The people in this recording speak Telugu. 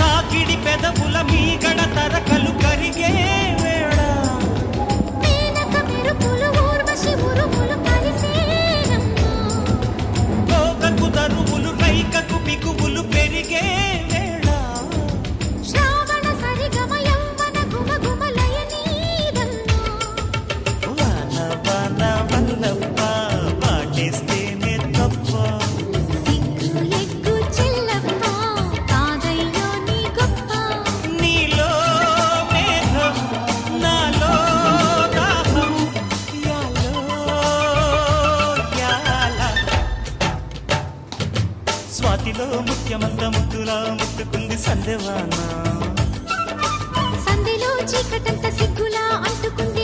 తాకిడి పెదవుల మీగడ తరకలు కరిగే వేళ మేనక మెరుపులు ఊర్వశి ఉరుములు కలిసేనమ్మా కోకకు దరువులు రైకకు బిగువులు పెరిగే వేళ శ్రావణ సరిగమ యవ్వన గుమగుమలయ నీదమ్మా వాన వాన వల్లప్ప పాటిస్తేనే తప్ప సిగ్గు ఎగ్గు చెల్లప్ప కాదయ్యో నీ గొప్ప నీలో మేఘం నాలో దాహం యాలో యాల స్వాతిలో ముఖ్యమంత ముద్దులా ముట్టుకుంది సందేవాన సంధిలో చీకటంత సిగ్గులా అంటుకుంది